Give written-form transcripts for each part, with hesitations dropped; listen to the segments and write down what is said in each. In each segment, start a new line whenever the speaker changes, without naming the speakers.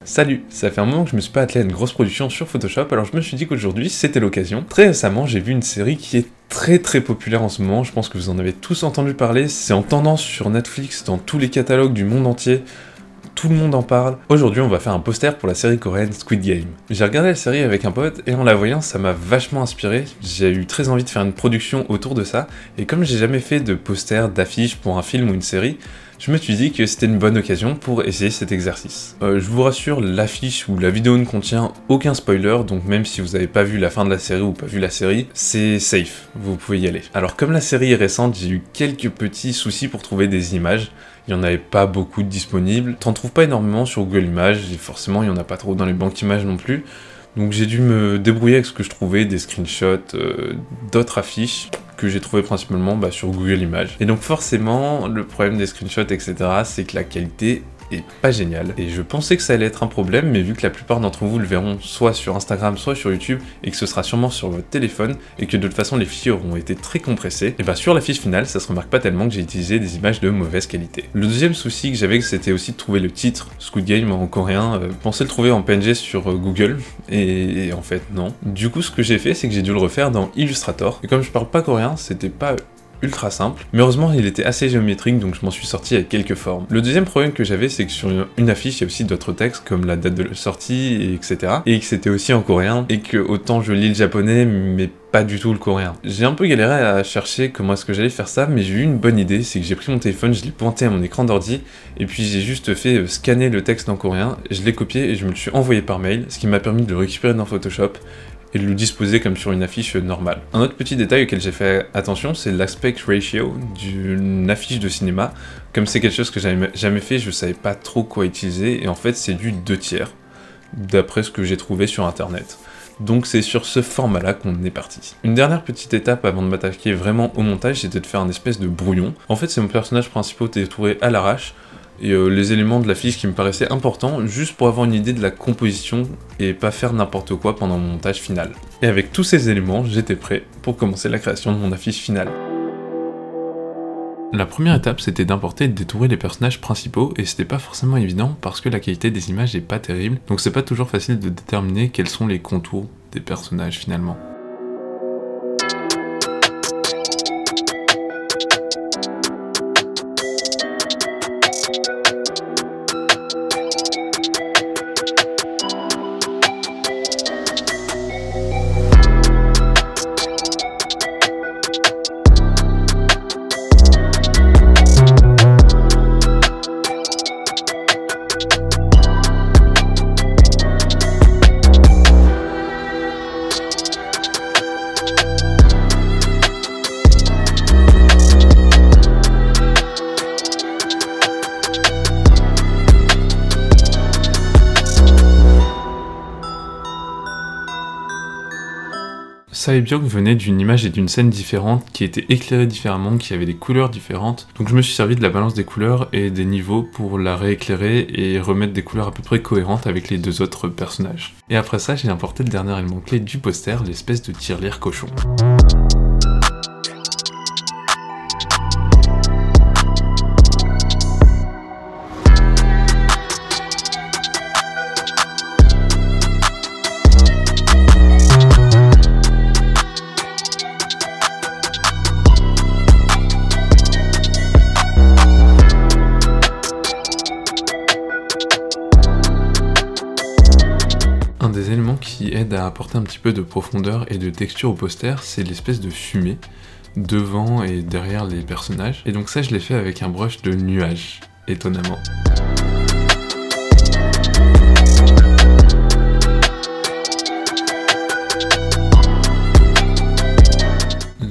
Salut, ça fait un moment que je me suis pas attelé à une grosse production sur Photoshop, alors je me suis dit qu'aujourd'hui c'était l'occasion. Très récemment, j'ai vu une série qui est très populaire en ce moment, je pense que vous en avez tous entendu parler, c'est en tendance sur Netflix, dans tous les catalogues du monde entier, tout le monde en parle. Aujourd'hui, on va faire un poster pour la série coréenne Squid Game. J'ai regardé la série avec un pote et en la voyant, ça m'a vachement inspiré. J'ai eu très envie de faire une production autour de ça, et comme j'ai jamais fait de poster, d'affiche pour un film ou une série, je me suis dit que c'était une bonne occasion pour essayer cet exercice. Je vous rassure, l'affiche ou la vidéo ne contient aucun spoiler, donc même si vous n'avez pas vu la fin de la série ou pas vu la série, c'est safe, vous pouvez y aller. Alors comme la série est récente, j'ai eu quelques petits soucis pour trouver des images. Il n'y en avait pas beaucoup de disponibles. T'en trouves pas énormément sur Google Images, et forcément il n'y en a pas trop dans les banques images non plus. Donc j'ai dû me débrouiller avec ce que je trouvais, des screenshots, d'autres affiches que j'ai trouvé principalement sur Google Images. Et donc forcément, le problème des screenshots, etc., c'est que la qualité est pas géniale. Et je pensais que ça allait être un problème, mais vu que la plupart d'entre vous le verront soit sur Instagram, soit sur YouTube, et que ce sera sûrement sur votre téléphone, et que de toute façon les fichiers auront été très compressés, et sur la fiche finale, ça se remarque pas tellement que j'ai utilisé des images de mauvaise qualité. Le deuxième souci que j'avais, c'était aussi de trouver le titre, Squid Game en coréen. Pensais le trouver en PNG sur Google, et en fait non. Du coup, ce que j'ai fait, c'est que j'ai dû le refaire dans Illustrator, et comme je parle pas coréen, c'était pas ultra simple, mais heureusement il était assez géométrique, donc je m'en suis sorti avec quelques formes. Le deuxième problème que j'avais, c'est que sur une affiche, il y a aussi d'autres textes comme la date de la sortie, etc. Et que c'était aussi en coréen, et que autant je lis le japonais, mais pas du tout le coréen. J'ai un peu galéré à chercher comment est-ce que j'allais faire ça, mais j'ai eu une bonne idée, c'est que j'ai pris mon téléphone, je l'ai pointé à mon écran d'ordi, et puis j'ai juste fait scanner le texte en coréen, je l'ai copié et je me le suis envoyé par mail, ce qui m'a permis de le récupérer dans Photoshop, et de le disposer comme sur une affiche normale. Un autre petit détail auquel j'ai fait attention, c'est l'aspect ratio d'une affiche de cinéma. Comme c'est quelque chose que j'avais jamais fait, je savais pas trop quoi utiliser, et en fait c'est du 2/3, d'après ce que j'ai trouvé sur internet. Donc c'est sur ce format-là qu'on est parti. Une dernière petite étape avant de m'attaquer vraiment au montage, c'était de faire un espèce de brouillon. En fait c'est mon personnage principal détouré à l'arrache, et les éléments de l'affiche qui me paraissaient importants, juste pour avoir une idée de la composition et pas faire n'importe quoi pendant mon montage final. Et avec tous ces éléments, j'étais prêt pour commencer la création de mon affiche finale. La première étape, c'était d'importer et de détourer les personnages principaux, et c'était pas forcément évident parce que la qualité des images est pas terrible, donc c'est pas toujours facile de déterminer quels sont les contours des personnages finalement. Saebyok venait d'une image et d'une scène différentes, qui étaient éclairées différemment, qui avaient des couleurs différentes, donc je me suis servi de la balance des couleurs et des niveaux pour la rééclairer et remettre des couleurs à peu près cohérentes avec les deux autres personnages. Et après ça, j'ai importé le dernier élément clé du poster, l'espèce de tirelire cochon. Un des éléments qui aide à apporter un petit peu de profondeur et de texture au poster, c'est l'espèce de fumée devant et derrière les personnages. Et donc ça, je l'ai fait avec un brush de nuage, étonnamment.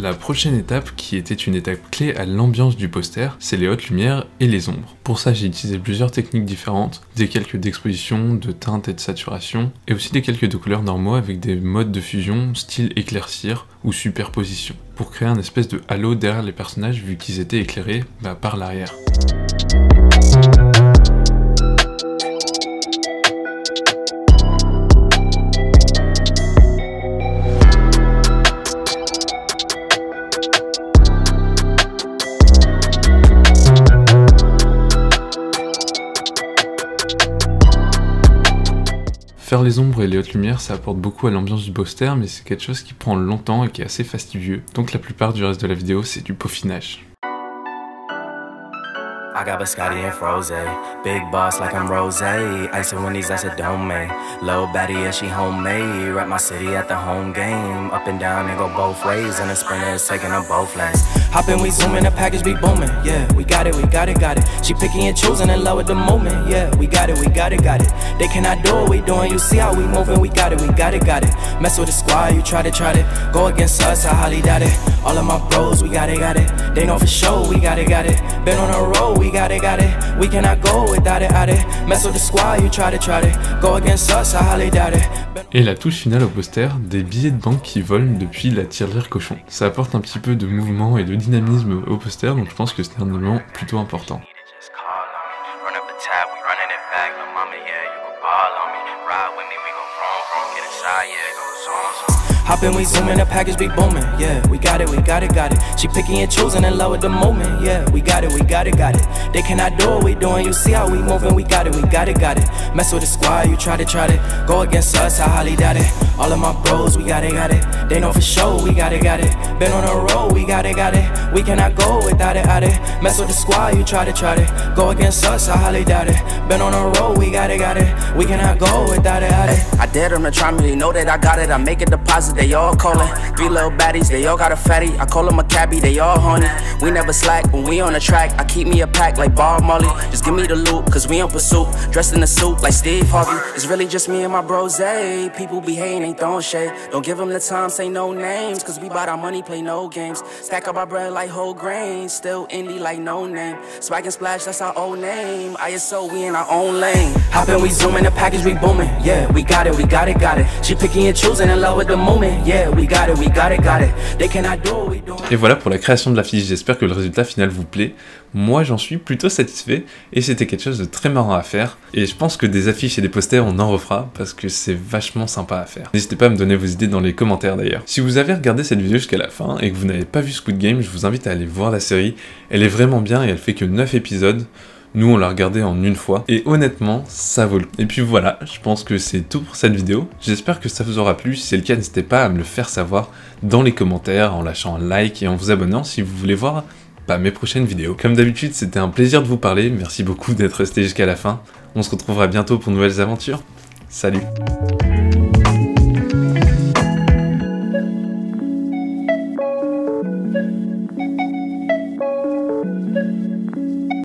La prochaine étape, qui était une étape clé à l'ambiance du poster, c'est les hautes lumières et les ombres. Pour ça, j'ai utilisé plusieurs techniques différentes, des calques d'exposition, de teinte et de saturation, et aussi des calques de couleurs normaux avec des modes de fusion style éclaircir ou superposition, pour créer un espèce de halo derrière les personnages vu qu'ils étaient éclairés par l'arrière. Faire les ombres et les hautes lumières, ça apporte beaucoup à l'ambiance du poster, mais c'est quelque chose qui prend longtemps et qui est assez fastidieux. Donc la plupart du reste de la vidéo, c'est du peaufinage.
I got biscotti and froze, big boss like I'm Rose, ice and Winnie's that's a domain, low baddie and she homemade, rep my city at the home game, up and down and go both ways, and the sprinter is taking them both lanes. Hop in, we zooming, the package be booming, yeah, we got it, got it. She picky and choosing in love with the moment, yeah, we got it, got it. They cannot do what we doing, you see how we moving, we got it. Mess with the squad, you try to go against us, I highly doubt it. All of my bros, we got it. They know for sure, we got it. Been on the road, we got it. We cannot go without it. Mess with the squad, you try to go against us, I highly doubt it.
Et la touche finale au poster, des billets de banque qui volent depuis la tirelire cochon. Ça apporte un petit peu de mouvement et de dynamisme au poster, donc je pense que c'est un élément plutôt important.
Hop in, we zooming, the package be booming, yeah, we got it. She picky and choosing in love with the moment, yeah, we got it. They cannot do what we doing, you see how we moving, we got it. Mess with the squad, you try to go against us, I highly doubt it. All of my bros, we got it. They know for sure, we got it. Been on the road, we got it. We cannot go without it. Mess with the squad, you try to go against us, I highly doubt it. Been on the road, we got it. We cannot go without it. I dare them to try me, they know that I got it. I make a deposit, they all callin'. 3 little baddies, they all got a fatty. I call them a cabbie, they all horny. We never slack when we on the track. I keep me a pack like Bob Marley. Just give me the loot, cause we in pursuit. Dressed in a suit like Steve Harvey. It's really just me and my bros, people be hating, ain't throwing shade. Don't give them the time, say no names, cause we bout our money, play no games. Stack up our bread like whole grain, still indie like no name. Swag and splash, that's our old name. ISO, we in our own lane. Hop in, we zooming, the package we booming. Yeah, we got it. She picky and choosing in love with the moment. Yeah, we got it. They cannot do what we doing.
Et voilà pour la création de l'affiche, j'espère que le résultat final vous plaît. Moi j'en suis plutôt satisfait et c'était quelque chose de très marrant à faire. Et je pense que des affiches et des posters on en refera parce que c'est vachement sympa à faire. N'hésitez pas à me donner vos idées dans les commentaires d'ailleurs. Si vous avez regardé cette vidéo jusqu'à la fin et que vous n'avez pas vu Squid Game, je vous invite à aller voir la série. Elle est vraiment bien et elle fait que 9 épisodes. Nous on l'a regardé en une fois et honnêtement ça vaut le coup. Et puis voilà, je pense que c'est tout pour cette vidéo. J'espère que ça vous aura plu, si c'est le cas n'hésitez pas à me le faire savoir dans les commentaires en lâchant un like et en vous abonnant si vous voulez voir mes prochaines vidéos. Comme d'habitude c'était un plaisir de vous parler, merci beaucoup d'être resté jusqu'à la fin. On se retrouvera bientôt pour de nouvelles aventures. Salut!